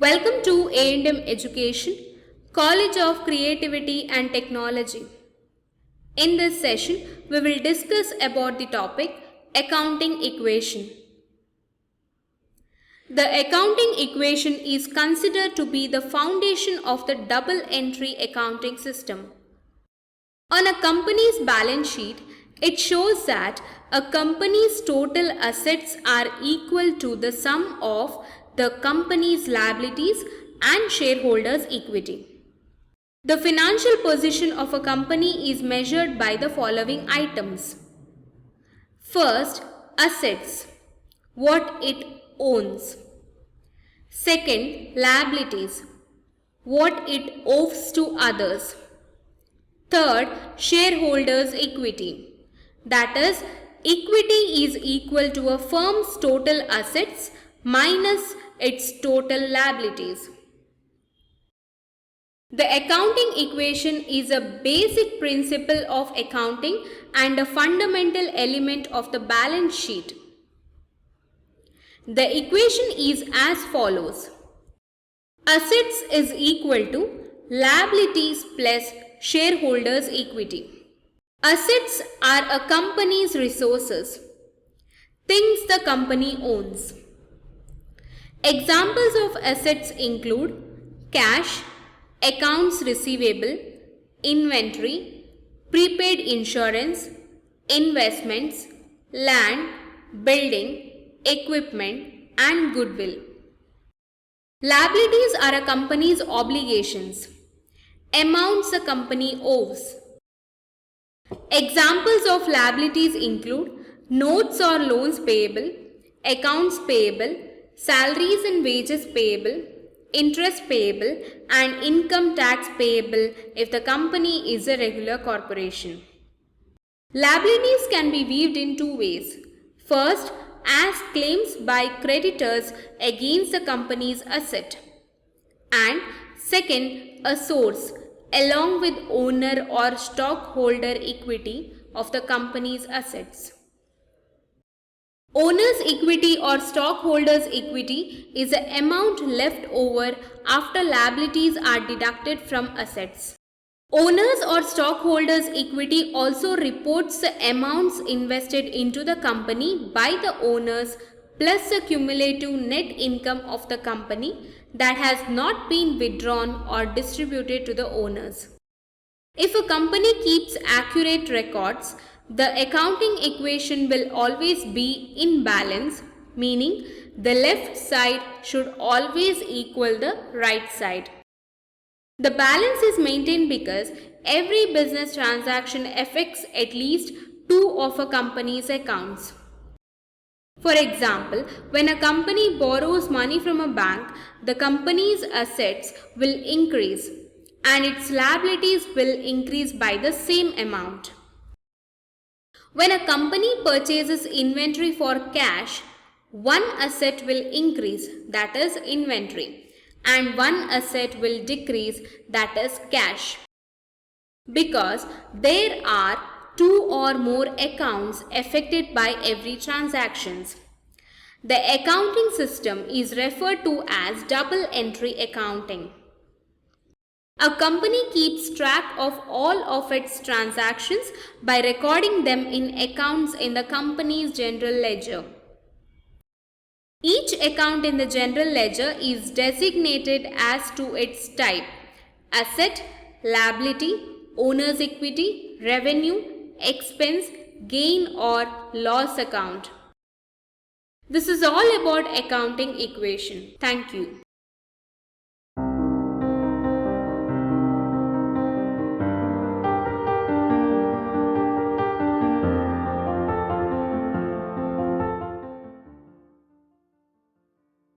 Welcome to A&M Education, College of Creativity and Technology. In this session, we will discuss about the topic Accounting Equation. The accounting equation is considered to be the foundation of the double entry accounting system. On a company's balance sheet, it shows that a company's total assets are equal to the sum of the company's liabilities and shareholders' equity. The financial position of a company is measured by the following items. First, assets, what it owns. Second, liabilities, what it owes to others. Third, shareholders' equity, that is, equity is equal to a firm's total assets minus its total liabilities. The accounting equation is a basic principle of accounting and a fundamental element of the balance sheet. The equation is as follows. Assets is equal to liabilities plus shareholders' equity. Assets are a company's resources, things the company owns. Examples of assets include cash, accounts receivable, inventory, prepaid insurance, investments, land, building, equipment, and goodwill. Liabilities are a company's obligations, amounts the company owes. Examples of liabilities include notes or loans payable, accounts payable, salaries and wages payable, interest payable, and income tax payable if the company is a regular corporation. Liabilities can be viewed in two ways. First, as claims by creditors against the company's asset, and second, a source along with owner or stockholder equity of the company's assets. Owner's equity or stockholder's equity is the amount left over after liabilities are deducted from assets. Owners or stockholders' equity also reports the amounts invested into the company by the owners plus the cumulative net income of the company that has not been withdrawn or distributed to the owners. If a company keeps accurate records, the accounting equation will always be in balance, meaning the left side should always equal the right side. The balance is maintained because every business transaction affects at least two of a company's accounts. For example, when a company borrows money from a bank, the company's assets will increase and its liabilities will increase by the same amount. When a company purchases inventory for cash, one asset will increase, that is inventory, and one asset will decrease, that is cash. Because there are two or more accounts affected by every transaction. The accounting system is referred to as double entry accounting. A company keeps track of all of its transactions by recording them in accounts in the company's general ledger. Each account in the general ledger is designated as to its type: asset, liability, owner's equity, revenue, expense, gain or loss account. This is all about accounting equation. Thank you.